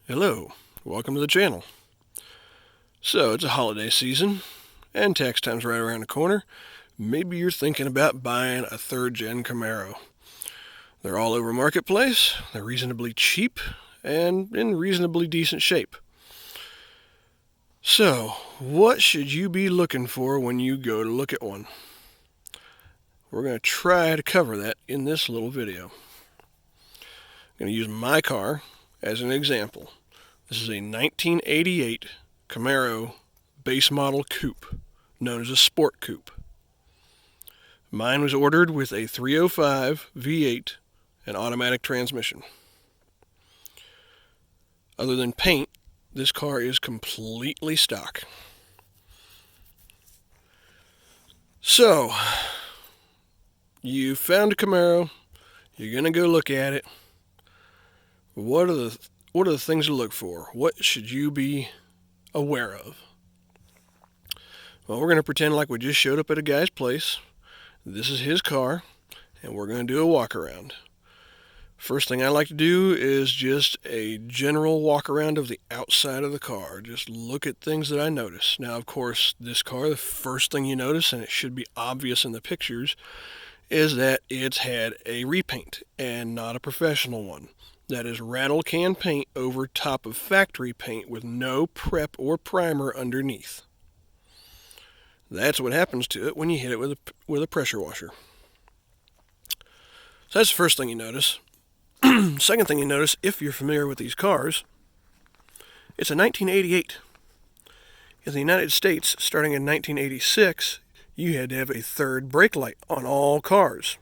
Hello, welcome to the channel. So, it's a holiday season, and tax time's right around the corner. Maybe you're thinking about buying a third-gen Camaro. They're all over Marketplace, they're reasonably cheap, and in reasonably decent shape. So, what should you be looking for when you go to look at one? We're going to try to cover that in this little video. I'm going to use my car as an example. This is a 1988 Camaro base model coupe, known as a sport coupe. Mine was ordered with a 305 V8 and automatic transmission. Other than paint, this car is completely stock. So, you found a Camaro, you're going to go look at it. What are the things to look for? What should you be aware of? Well, we're going to pretend like we just showed up at a guy's place. This is his car, and we're going to do a walk around. First thing I like to do is just a general walk around of the outside of the car. Just look at things that I notice. Now, of course, this car, the first thing you notice, and it should be obvious in the pictures, is that it's had a repaint and not a professional one. That is rattle can paint over top of factory paint with no prep or primer underneath. That's what happens to it when you hit it with a pressure washer. So that's the first thing you notice. Second thing you notice, if you're familiar with these cars, it's a 1988. In the United States, starting in 1986, you had to have a third brake light on all cars.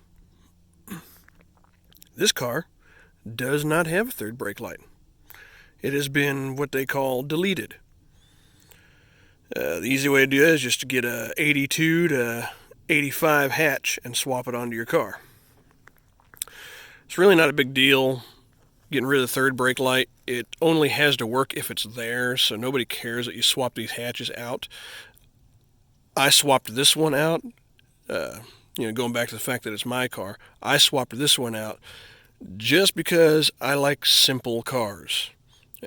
This car does not have a third brake light. It has been what they call deleted. The easy way to do it is just to get a 82 to 85 hatch and swap it onto your car. It's really not a big deal getting rid of the third brake light. It only has to work if it's there, so nobody cares that you swap these hatches out. I swapped this one out, going back to the fact that it's my car. I swapped this one out just because I like simple cars.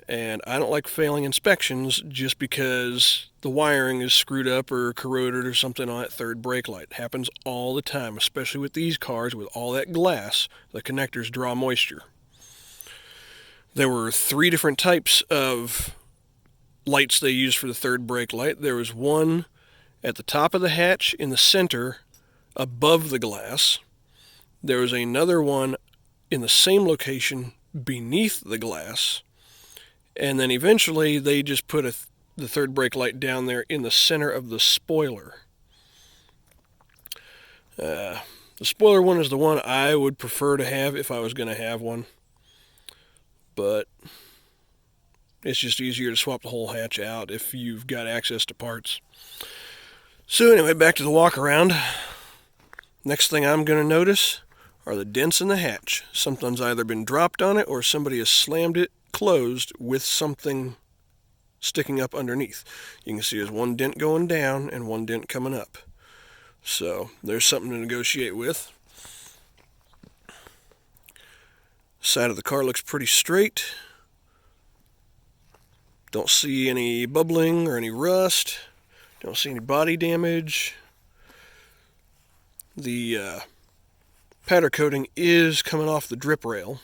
And I don't like failing inspections just because the wiring is screwed up or corroded or something on that third brake light. It happens all the time, especially with these cars with all that glass. The connectors draw moisture. There were 3 different types of lights they used for the third brake light. There was one at the top of the hatch in the center above the glass. There was another one in the same location beneath the glass. And then eventually they just put the third brake light down there in the center of the spoiler. The spoiler one is the one I would prefer to have if I was going to have one. But it's just easier to swap the whole hatch out if you've got access to parts. So anyway, back to the walk around. Next thing I'm going to notice are the dents in the hatch. Something's either been dropped on it or somebody has slammed it closed with something sticking up underneath. You can see there's one dent going down and one dent coming up. So there's something to negotiate with. Side of the car looks pretty straight. Don't see any bubbling or any rust. Don't see any body damage. The powder coating is coming off the drip rail.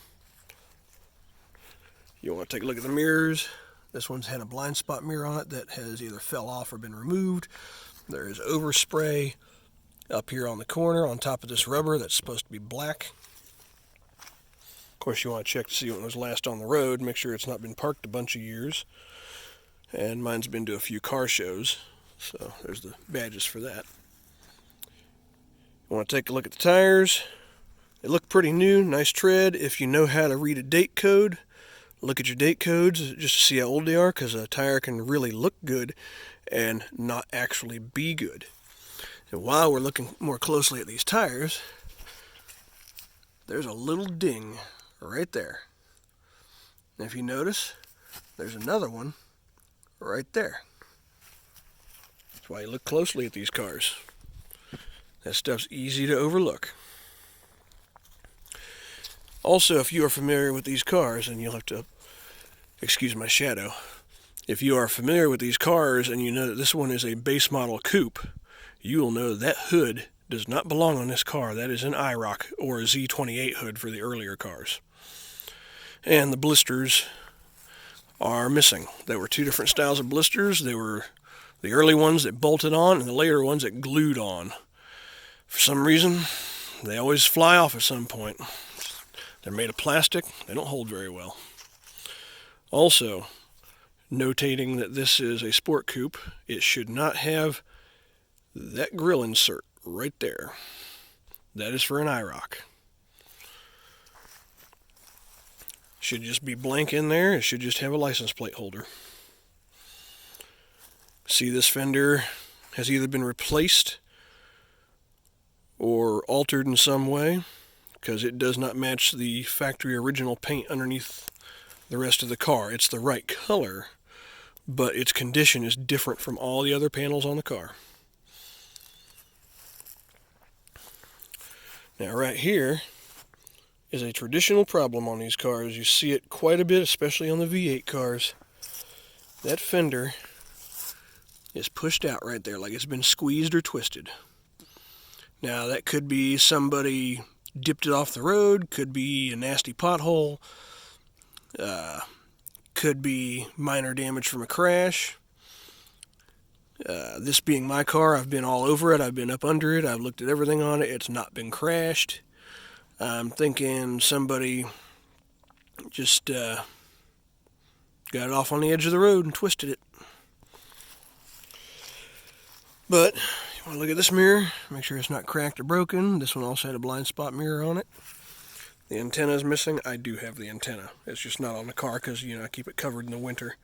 You want to take a look at the mirrors. This one's had a blind spot mirror on it that has either fell off or been removed. There is overspray up here on the corner on top of this rubber that's supposed to be black. Of course, you want to check to see when it was last on the road. Make sure it's not been parked a bunch of years. And mine's been to a few car shows, so there's the badges for that. You want to take a look at the tires. They look pretty new, nice tread. If you know how to read a date code, look at your date codes just to see how old they are, because a tire can really look good and not actually be good. And while we're looking more closely at these tires, there's a little ding right there. And if you notice, there's another one right there. That's why you look closely at these cars. That stuff's easy to overlook. Also, if you are familiar with these cars, and you'll have to Excuse my shadow. If you are familiar with these cars and you know that this one is a base model coupe, you will know that hood does not belong on this car. That is an IROC or a Z28 hood for the earlier cars. And the blisters are missing. There were two different styles of blisters. They were the early ones that bolted on and the later ones that glued on. For some reason, they always fly off at some point. They're made of plastic. They don't hold very well. Also, notating that this is a sport coupe, it should not have that grill insert right there. That is for an IROC. Should just be blank in there. It should just have a license plate holder. See, this fender has either been replaced or altered in some way, because it does not match the factory original paint underneath the rest of the car. It's the right color, but its condition is different from all the other panels on the car. Now right here is a traditional problem on these cars. You see it quite a bit, especially on the V8 cars. That fender is pushed out right there like it's been squeezed or twisted. Now that could be somebody dipped it off the road, could be a nasty pothole, could be minor damage from a crash. This being my car, I've been all over it, I've been up under it, I've looked at everything on it, it's not been crashed. I'm thinking somebody just got it off on the edge of the road and twisted it. But you want to look at this mirror, make sure it's not cracked or broken. This one also had a blind spot mirror on it. The antenna is missing. I do have the antenna. It's just not on the car because, I keep it covered in the winter.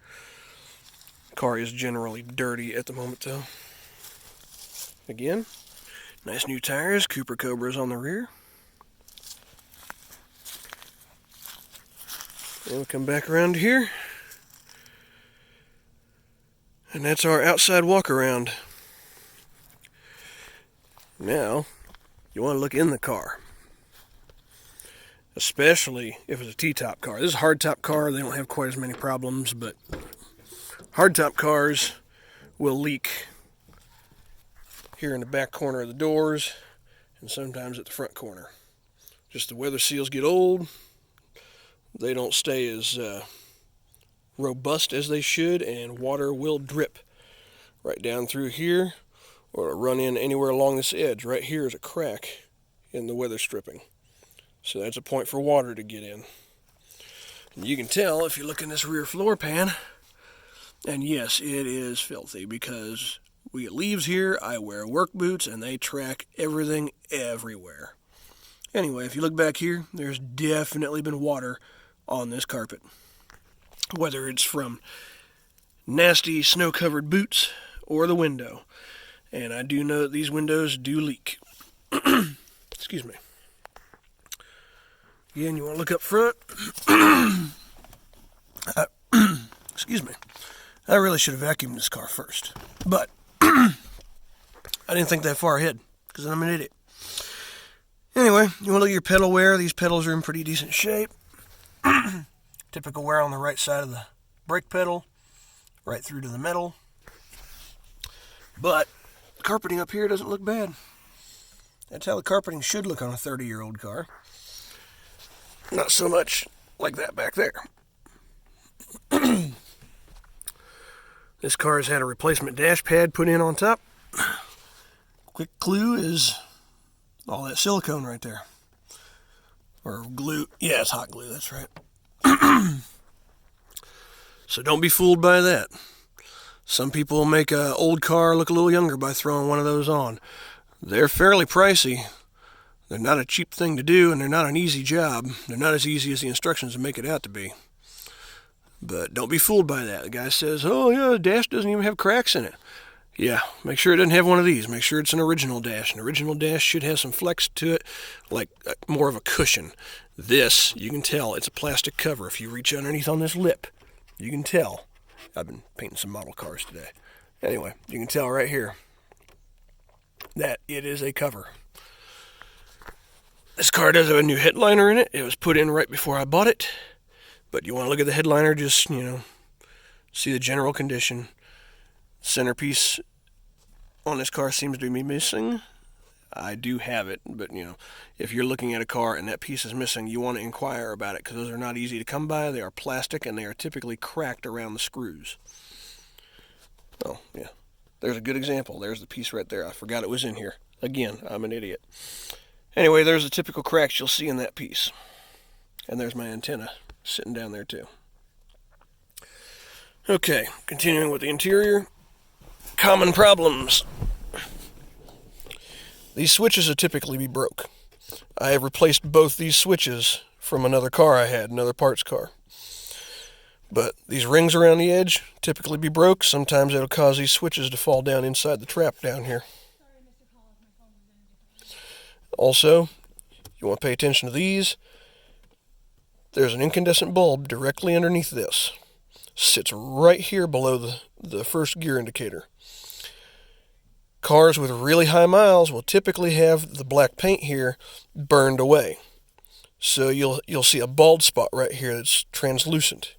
The car is generally dirty at the moment, though. Again, nice new tires. Cooper Cobras on the rear. And we'll come back around here. And that's our outside walk around. Now, you want to look in the car. Especially if it's a T-top car. This is a hardtop car. They don't have quite as many problems, but hardtop cars will leak here in the back corner of the doors and sometimes at the front corner. Just the weather seals get old. They don't stay as robust as they should, and water will drip right down through here or run in anywhere along this edge. Right here is a crack in the weather stripping. So that's a point for water to get in. And you can tell if you look in this rear floor pan, and yes, it is filthy because we get leaves here, I wear work boots, and they track everything everywhere. Anyway, if you look back here, there's definitely been water on this carpet. Whether it's from nasty snow-covered boots or the window. And I do know that these windows do leak. Excuse me. Again, you want to look up front. Excuse me. I really should have vacuumed this car first. But I didn't think that far ahead because I'm an idiot. Anyway, you want to look at your pedal wear. These pedals are in pretty decent shape. Typical wear on the right side of the brake pedal, right through to the metal. But the carpeting up here doesn't look bad. That's how the carpeting should look on a 30-year-old car. Not so much like that back there. This car has had a replacement dash pad put in on top. Quick clue is all that silicone right there. Or glue. Yeah, it's hot glue, that's right. So don't be fooled by that. Some people make an old car look a little younger by throwing one of those on. They're fairly pricey. They're not a cheap thing to do, and they're not an easy job. They're not as easy as the instructions make it out to be. But don't be fooled by that. The guy says, oh yeah, the dash doesn't even have cracks in it. Yeah, make sure it doesn't have one of these. Make sure it's an original dash. An original dash should have some flex to it, like more of a cushion. This, you can tell, it's a plastic cover. If you reach underneath on this lip, you can tell. I've been painting some model cars today. Anyway, you can tell right here that it is a cover. This car does have a new headliner in it. It was put in right before I bought it. But you want to look at the headliner, just, see the general condition. Centerpiece on this car seems to be missing. I do have it, but if you're looking at a car and that piece is missing, you want to inquire about it, because those are not easy to come by. They are plastic and they are typically cracked around the screws. Oh, yeah. There's a good example. There's the piece right there. I forgot it was in here. Again, I'm an idiot. Anyway, there's the typical cracks you'll see in that piece. And there's my antenna sitting down there too. Okay, continuing with the interior. Common problems. These switches will typically be broke. I have replaced both these switches from another car I had, another parts car. But these rings around the edge typically be broke. Sometimes it'll cause these switches to fall down inside the trap down here. Also, you want to pay attention to these. There's an incandescent bulb directly underneath this. Sits right here below the first gear indicator. Cars with really high miles will typically have the black paint here burned away. So you'll see a bald spot right here that's translucent.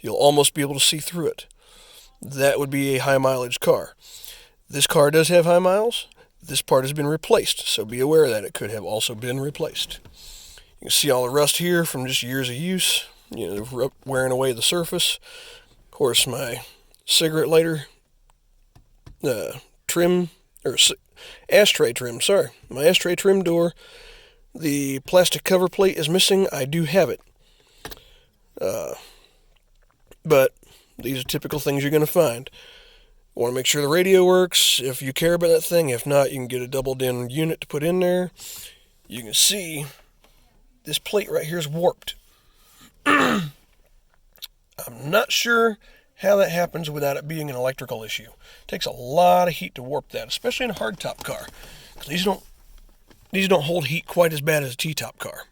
You'll almost be able to see through it. That would be a high mileage car. This car does have high miles. This part has been replaced, so be aware that it could have also been replaced. You can see all the rust here from just years of use, wearing away the surface. Of course, my cigarette lighter trim, or ashtray trim, my ashtray trim door, the plastic cover plate is missing. I do have it. But these are typical things you're going to find. You want to make sure the radio works if you care about that thing. If not, you can get a double-din unit to put in there. You can see this plate right here is warped. I'm not sure how that happens without it being an electrical issue. It takes a lot of heat to warp that, especially in a hardtop car. These don't hold heat quite as bad as a T-top car.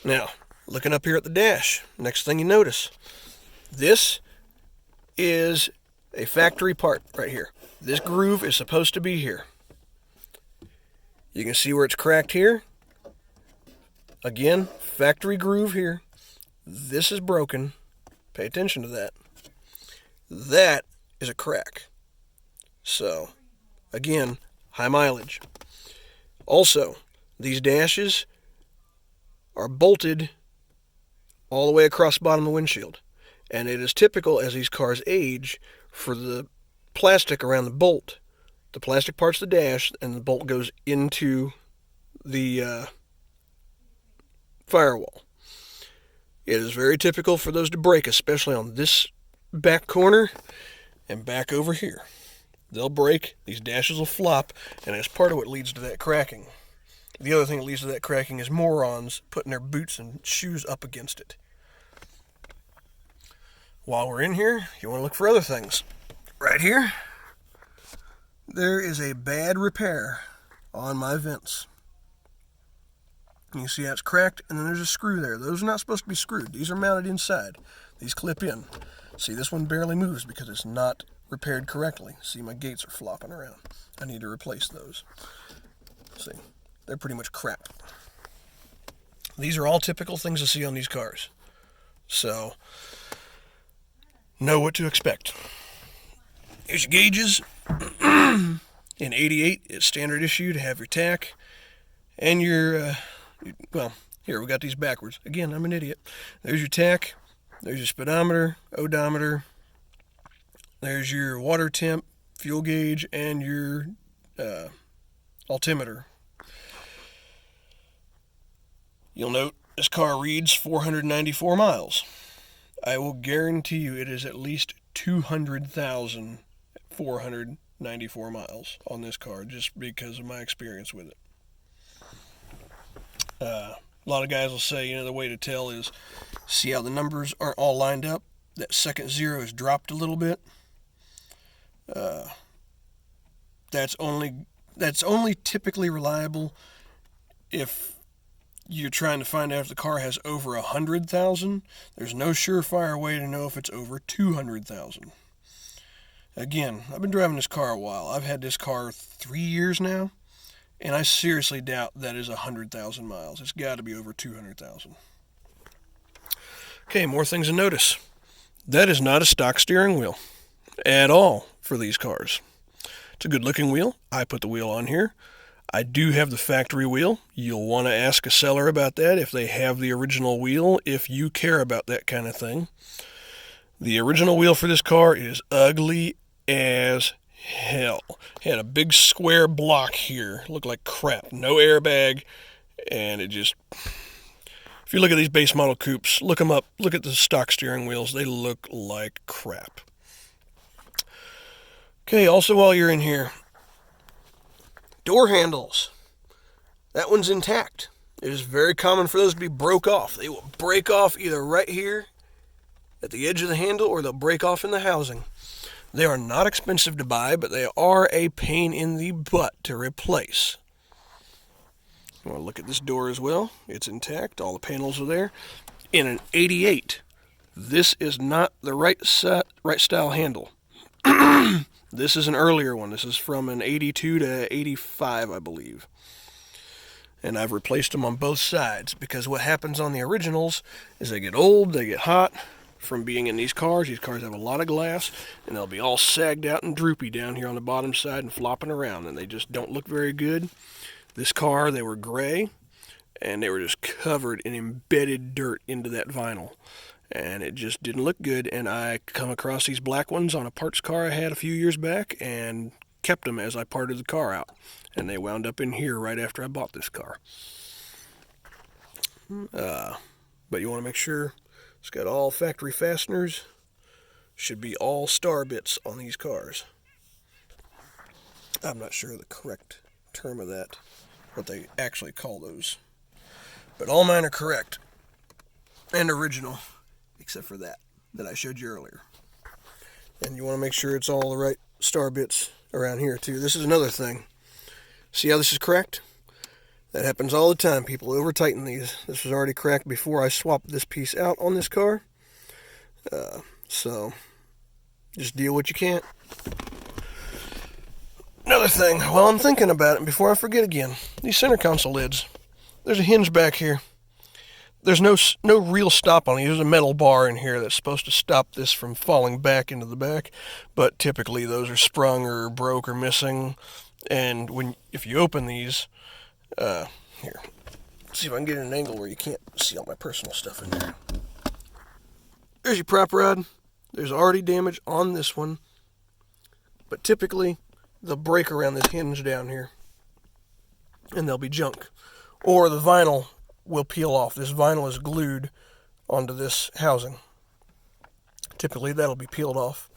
Now, looking up here at the dash, next thing you notice, this is a factory part right here. This groove is supposed to be here. You can see where it's cracked here. Again, factory groove here. This is broken. Pay attention to that. That is a crack. So, again, high mileage. Also, these dashes are bolted all the way across the bottom of the windshield. And it is typical as these cars age for the plastic around the bolt. The plastic part's the dash, and the bolt goes into the firewall. It is very typical for those to break, especially on this back corner and back over here. They'll break, these dashes will flop, and it's part of what leads to that cracking. The other thing that leads to that cracking is morons putting their boots and shoes up against it. While we're in here, you want to look for other things. Right here, there is a bad repair on my vents. You can see how it's cracked, and then there's a screw there. Those are not supposed to be screwed. These are mounted inside. These clip in. See, this one barely moves because it's not repaired correctly. See, my gates are flopping around. I need to replace those. See, they're pretty much crap. These are all typical things to see on these cars. So, know what to expect. Here's your gauges. In 88, it's standard issue to have your tach and your, here, we got these backwards. Again, I'm an idiot. There's your tach, there's your speedometer, odometer, there's your water temp, fuel gauge, and your altimeter. You'll note this car reads 494 miles. I will guarantee you it is at least 200,494 miles on this car, just because of my experience with it. A lot of guys will say, the way to tell is see how the numbers aren't all lined up. That second zero is dropped a little bit. That's only typically reliable if you're trying to find out if the car has over 100,000. There's no surefire way to know if it's over 200,000. Again, I've been driving this car a while. I've had this car 3 years now, And I seriously doubt that is 100,000 miles. It's got to be over 200,000. Okay, more things to notice. That is not a stock steering wheel at all for these cars. It's a good looking wheel. I put the wheel on here. I do have the factory wheel. You'll want to ask a seller about that if they have the original wheel, if you care about that kind of thing. The original wheel for this car is ugly as hell. Had a big square block here. Looked like crap. No airbag. And it just... If you look at these base model coupes, look them up. Look at the stock steering wheels. They look like crap. Okay, also while you're in here, door handles. That one's intact. It is very common for those to be broke off. They will break off either right here at the edge of the handle or they'll break off in the housing. They are not expensive to buy, but they are a pain in the butt to replace. You want to look at this door as well. It's intact. All the panels are there. In an 88, this is not the right style handle. This is an earlier one. This is from an 82 to 85, I believe. And I've replaced them on both sides because what happens on the originals is they get old, they get hot from being in these cars. These cars have a lot of glass, and they'll be all sagged out and droopy down here on the bottom side and flopping around, and they just don't look very good. This car, they were gray, and they were just covered in embedded dirt into that vinyl. And it just didn't look good, and I come across these black ones on a parts car I had a few years back and kept them as I parted the car out. And they wound up in here right after I bought this car. But you want to make sure it's got all factory fasteners. Should be all star bits on these cars. I'm not sure the correct term of that, what they actually call those. But all mine are correct and original, except for that I showed you earlier. And you want to make sure it's all the right star bits around here too. This is another thing. See how this is cracked? That happens all the time. People over tighten these. This was already cracked before I swapped this piece out on this car. So just deal what you can't. Another thing, while I'm thinking about it, before I forget again, these center console lids. There's a hinge back here. There's no real stop on it. There's a metal bar in here that's supposed to stop this from falling back into the back, but typically those are sprung or broke or missing. And if you open these, here, let's see if I can get an angle where you can't see all my personal stuff in there. There's your prop rod. There's already damage on this one, but typically they'll break around this hinge down here, and they'll be junk. Or the vinyl will peel off. This vinyl is glued onto this housing. Typically that'll be peeled off.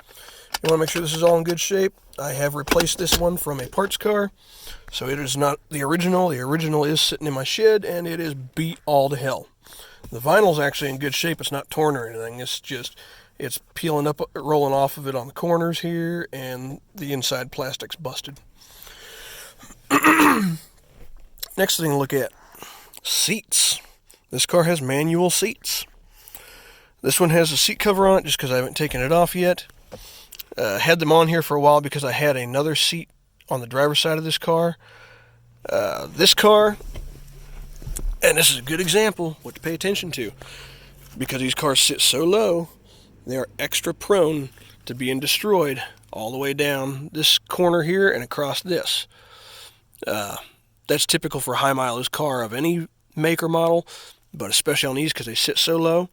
You want to make sure this is all in good shape. I have replaced this one from a parts car, so it is not the original. The original is sitting in my shed, and it is beat all to hell. The vinyl's actually in good shape. It's not torn or anything. It's peeling up, rolling off of it on the corners here, and the inside plastic's busted. Next thing to look at, seats. This car has manual seats. This one has a seat cover on it just because I haven't taken it off yet. Had them on here for a while because I had another seat on the driver's side of this car. This car, and this is a good example what to pay attention to, because these cars sit so low, they are extra prone to being destroyed all the way down this corner here and across this. That's typical for a high mileage car of any make or model, but especially on these because they sit so low.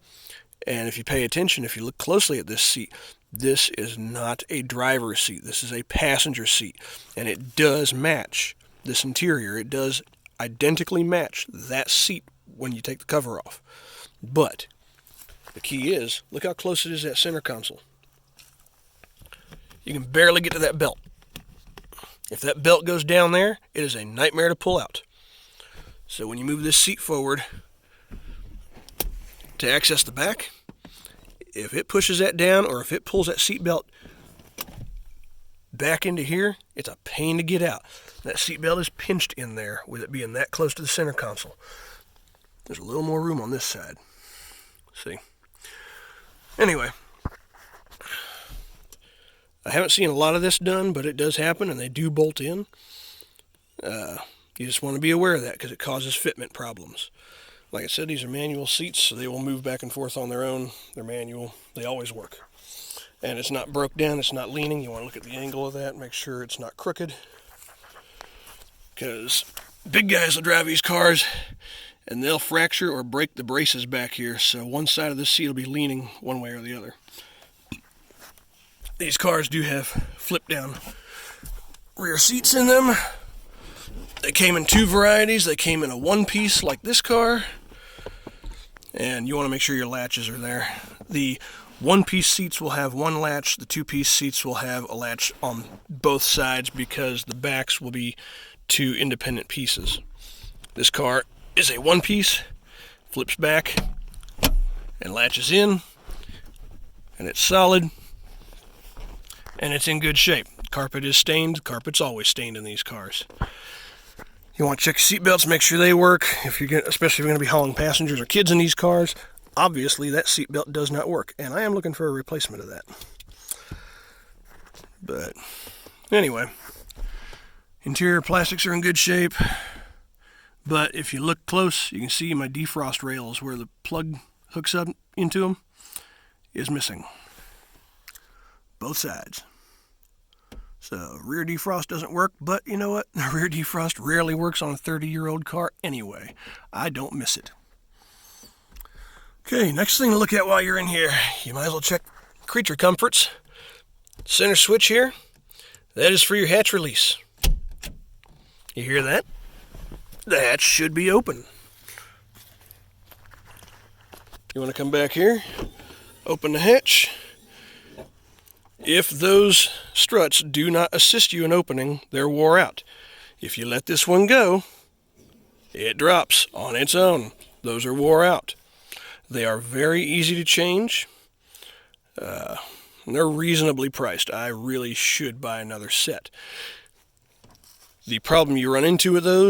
And if you pay attention, if you look closely at this seat, this is not a driver's seat. This is a passenger seat, and it does match this interior. It does identically match that seat when you take the cover off. But the key is, look how close it is to that center console. You can barely get to that belt. If that belt goes down there, it is a nightmare to pull out. So when you move this seat forward to access the back, if it pushes that down or if it pulls that seat belt back into here, it's a pain to get out. That seat belt is pinched in there with it being that close to the center console. There's a little more room on this side. See? Anyway, I haven't seen a lot of this done, but it does happen, and they do bolt in. You just want to be aware of that because it causes fitment problems. Like I said, these are manual seats, so they will move back and forth on their own. They're manual. They always work. And it's not broke down. It's not leaning. You want to look at the angle of that. Make sure it's not crooked. Because big guys will drive these cars, and they'll fracture or break the braces back here. So one side of the seat will be leaning one way or the other. These cars do have flip-down rear seats in them. They came in two varieties. They came in a one-piece like this car. And you want to make sure your latches are there. The one-piece seats will have one latch. The two-piece seats will have a latch on both sides because the backs will be two independent pieces. This car is a one-piece, flips back, and latches in. And it's solid. And it's in good shape. Carpet is stained. Carpet's always stained in these cars. You want to check your seatbelts, make sure they work. Especially if you're going to be hauling passengers or kids in these cars, obviously that seatbelt does not work, and I am looking for a replacement of that. But anyway, interior plastics are in good shape, but if you look close, you can see my defrost rails where the plug hooks up into them is missing. Both sides. So rear defrost doesn't work, but you know what? The rear defrost rarely works on a 30-year-old car anyway. I don't miss it. Okay, next thing to look at while you're in here, you might as well check creature comforts. Center switch here, that is for your hatch release. You hear that? The hatch should be open. You want to come back here, open the hatch. If those struts do not assist you in opening, they're wore out. If you let this one go, it drops on its own. Those are wore out. They are very easy to change. They're reasonably priced. I really should buy another set. The problem you run into with those